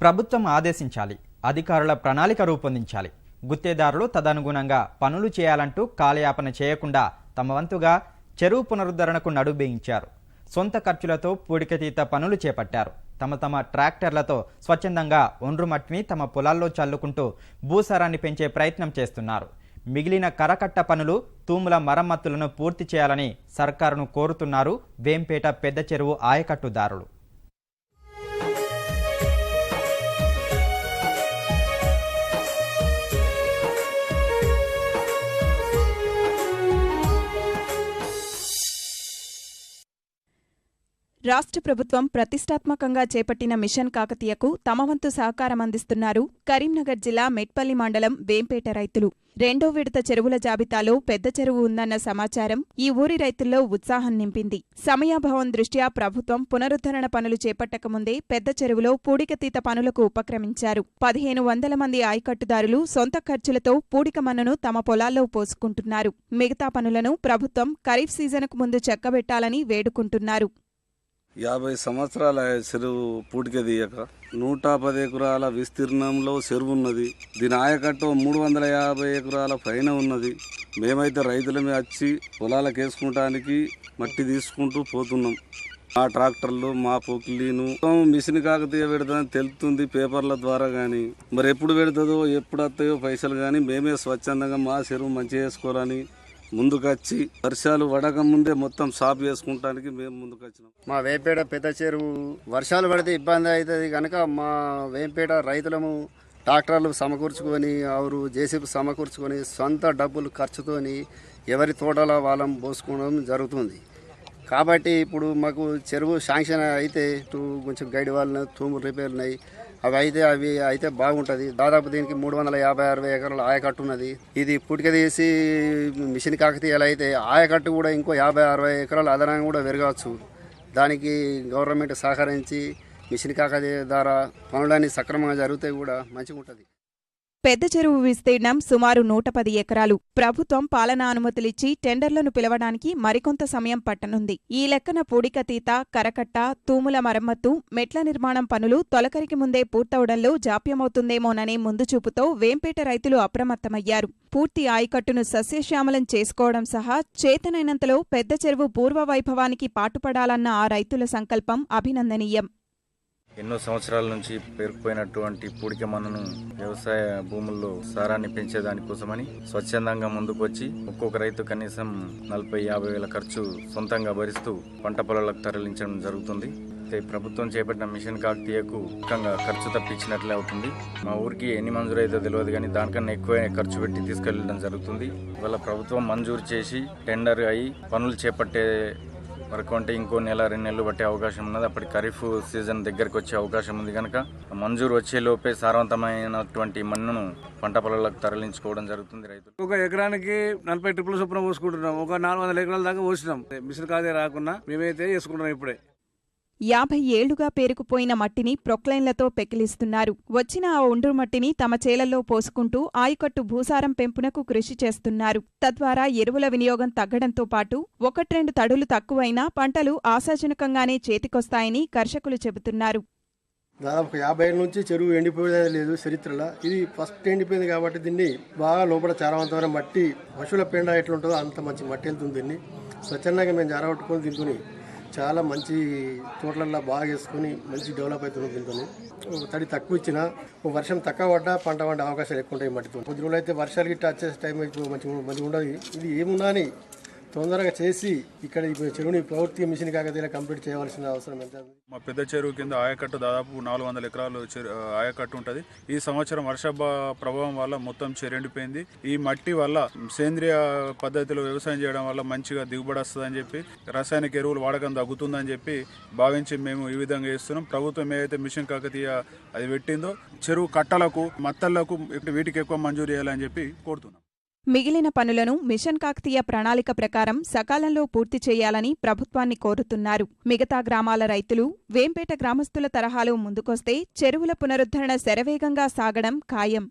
ప్రభుత్వం ఆదేశించాలి, అధికారుల ప్రణాళిక రూపొందించాలి. గుత్తేదారులు తదనుగుణంగా పనులు చేయాలంటూ కాలయాపన చేయకుండా తమ వంతుగా చెరువు పునరుద్ధరణకు నడుబేయించారు. సొంత ఖర్చులతో పూడికతీత పనులు చేపట్టారు. తమ ట్రాక్టర్లతో స్వచ్ఛందంగా ఒండ్రు మట్టిని తమ పొలాల్లో చల్లుకుంటూ భూసారాన్ని పెంచే ప్రయత్నం చేస్తున్నారు. మిగిలిన కరకట్ట పనులు, తూముల మరమ్మతులను పూర్తి చేయాలని సర్కారును కోరుతున్నారు వేంపేట పెద్ద చెరువు ఆయకట్టుదారులు. రాష్ట్ర ప్రభుత్వం ప్రతిష్టాత్మకంగా చేపట్టిన మిషన్ కాకతీయకు తమ వంతు సహకారం అందిస్తున్నారు కరీంనగర్ జిల్లా మెట్పల్లి మండలం వేంపేట రైతులు. రెండో విడత చెరువుల జాబితాలో పెద్ద చెరువు ఉందన్న సమాచారం ఈ ఊరి రైతుల్లో ఉత్సాహం నింపింది. సమయాభావం దృష్ట్యా ప్రభుత్వం పునరుద్ధరణ పనులు చేపట్టకముందే పెద్ద చెరువులో పూడికతీత పనులకు ఉపక్రమించారు. 1500 మంది ఆయకట్టుదారులు సొంత ఖర్చులతో పూడిక మన్నును తమ పొలాల్లో పోసుకుంటున్నారు. మిగతా పనులను ప్రభుత్వం ఖరీఫ్ సీజన్కు ముందు చక్కబెట్టాలని వేడుకుంటున్నారు. 50 సంవత్సరాల చెరువు పూటిక తీయక 110 ఎకరాల విస్తీర్ణంలో చెరువు ఉన్నది. దీని ఆయకట్టు 350 ఎకరాల పైన ఉన్నది. మేమైతే రైతులమే వచ్చి పొలాలకు వేసుకుంటానికి మట్టి తీసుకుంటూ పోతున్నాం. మా ట్రాక్టర్లు, మా పొక్లీను మిషన్ కాకతీయ పెడతామని తెలుస్తుంది పేపర్ల ద్వారా. కానీ మరి ఎప్పుడు పెడుతుందో, ఎప్పుడు వస్తాయో పైసలు. కానీ మేమే స్వచ్ఛందంగా మా చెరువు మంచిగా చేసుకోవాలని ముందుకొచ్చి వర్షాలు పడక ముందే మొత్తం సాఫ్ చేసుకుంటానికి మేము ముందుకొచ్చినాం. మా వేంపేట పెద్ద చెరువు వర్షాలు పడితే ఇబ్బంది అవుతుంది కనుక మా వేంపేట రైతులము ట్రాక్టర్లు సమకూర్చుకొని, ఆరు జేసీబీ సమకూర్చుకొని సొంత డబ్బులు ఖర్చుతోని ఎవరి తోటల వాళ్ళం పోసుకోవడం జరుగుతుంది. కాబట్టి ఇప్పుడు మాకు చెరువు శాంక్షన్ అయితే కొంచెం గైడ్ వాళ్ళని తూములు రిపేర్లున్నాయి. అవి అయితే బాగుంటుంది. దాదాపు దీనికి 350-60 ఎకరాల ఆయకట్టు ఉన్నది. ఇది పుటిక తీసి మిషన్ కాకతీయాలు అయితే ఆయకట్టు కూడా ఇంకో 50-60 ఎకరాలు అదనంగా కూడా పెరగవచ్చు. దానికి గవర్నమెంట్ సహకరించి మిషన్ కాకతీయ ద్వారా పనులన్నీ సక్రమంగా జరిగితే కూడా మంచిగా ఉంటుంది. పెద్ద చెరువు విస్తీర్ణం సుమారు 110 ఎకరాలు. ప్రభుత్వం పాలనా అనుమతులిచ్చి టెండర్లను పిలవడానికి మరికొంత సమయం పట్టనుంది. ఈ లెక్కన పూడికతీత, కరకట్ట, తూముల మరమ్మత్తు, మెట్ల నిర్మాణం పనులు తొలకరికి ముందే పూర్తవడంలో జాప్యమవుతుందేమోననే ముందుచూపుతో వేంపేట రైతులు అప్రమత్తమయ్యారు. పూర్తి ఆయకట్టును సస్యశ్యామలం చేసుకోవడం సహా చేతనైనంతలో పెద్ద చెరువు పూర్వ వైభవానికి పాటుపడాలన్న ఆ రైతుల సంకల్పం అభినందనీయం. ఎన్నో సంవత్సరాల నుంచి పేరుకుపోయినటువంటి పూడిక మన్నును వ్యవసాయ భూముల్లో సారాన్ని పెంచేదానికోసమని స్వచ్ఛందంగా ముందుకు వచ్చి ఒక్కొక్క రైతు కనీసం 40-50 వేల ఖర్చు సొంతంగా భరిస్తూ పంట పొలాలకు తరలించడం జరుగుతుంది. ప్రభుత్వం చేపట్టిన మిషన్ కాకతీయకు ముఖ్యంగా ఖర్చు తప్పించినట్లే అవుతుంది. మా ఊరికి ఎన్ని మంజూరు అయితే తెలియదు, కానీ దానికన్నా ఎక్కువ ఖర్చు పెట్టి తీసుకెళ్లడం జరుగుతుంది. ఇవాళ ప్రభుత్వం మంజూరు చేసి టెండర్ అయి పనులు చేపట్టే వరకు అంటే ఇంకో 1-2 నెలలు పట్టే అవకాశం ఉన్నది. అప్పటి ఖరీఫ్ సీజన్ దగ్గరకు వచ్చే అవకాశం ఉంది కనుక మంజూరు వచ్చే లోపే సారవంతమైనటువంటి మన్నును పంట పొలాలకు తరలించుకోవడం జరుగుతుంది. రైతులు ఒక ఎకరానికి 40 ట్రిప్పులు చొప్పున పోసుకుంటున్నాం. ఒక 400 ఎకరాల దాకా పోసినాం. మిషన్ కాదే రాకుండా మేమైతే చేసుకుంటున్నాం. ఇప్పుడే 50 ఏళ్లుగా పేరుకుపోయిన మట్టిని ప్రొక్లైన్లతో పెకిలిస్తున్నారు. వచ్చిన ఆ ఒండ్రు మట్టిని తమ చేలల్లో పోసుకుంటూ ఆయకట్టు భూసారం పెంపునకు కృషి చేస్తున్నారు. తద్వారా ఎరువుల వినియోగం తగ్గడంతో పాటు 1-2 తడులు తక్కువైనా పంటలు ఆశాజనకంగానే చేతికొస్తాయని కర్షకులు చెబుతున్నారు. దాదాపు 50 ఏళ్ళ నుంచి చెరువు ఎండిపోయేది లేదు చరిత్రలో. ఇది ఫస్ట్ ఎండిపోయింది కాబట్టి దీన్ని బాగా లోపల చారవంతమైన మట్టి, పశువుల పెండ ఎట్లుంటుందో అంత మంచి మట్టి వెళ్తుంది. దీన్ని స్వచ్ఛందంగా మేము జారగొట్టుకొని దీంతో చాలా మంచి తోటలల్లో బాగా వేసుకొని మంచి డెవలప్ అవుతుంది. దీంతో తడి తక్కువ ఇచ్చినా, వర్షం తక్కువ పడ్డా పంట పండే అవకాశాలు ఎక్కువ ఉంటాయి మట్టితో. కొద్ది రోజులు అయితే వర్షాలు గిట్ట వచ్చే టైం అయితే మంచిగా ఉండదు. ఇది ఏమున్నా అని తొందరగా చేసి ఇక్కడ చెరువుని పూర్తిగా మిషన్ కాకతీయ కంప్లీట్ చేయవలసిన అవసరం ఎంత. మా పెద్ద చెరువు కింద ఆయకట్టు దాదాపు 400 ఎకరాలు ఆయకట్టు ఉంటుంది. ఈ సంవత్సరం వర్ష ప్రభావం వల్ల మొత్తం చెరెండిపోయింది. ఈ మట్టి వల్ల సేంద్రియ పద్ధతిలో వ్యవసాయం చేయడం వల్ల మంచిగా దిగుబడి వస్తుందని చెప్పి, రసాయనిక ఎరువులు వాడకం తగ్గుతుందని చెప్పి భావించి మేము ఈ విధంగా చేస్తున్నాం. ప్రభుత్వం ఏదైతే మిషన్ కాకతీయ అది పెట్టిందో చెరువు కట్టలకు, మత్తళ్లకు వీటికి ఎక్కువ మంజూరు చేయాలని చెప్పి కోరుతున్నాం. మిగిలిన పనులను మిషన్ కాకతీయ ప్రణాళిక ప్రకారం సకాలంలో పూర్తి చేయాలని ప్రభుత్వాన్ని కోరుతున్నారు. మిగతా గ్రామాల రైతులు వేంపేట గ్రామస్తుల తరహాలో ముందుకొస్తే చెరువుల పునరుద్ధరణ శరవేగంగా సాగడం ఖాయం.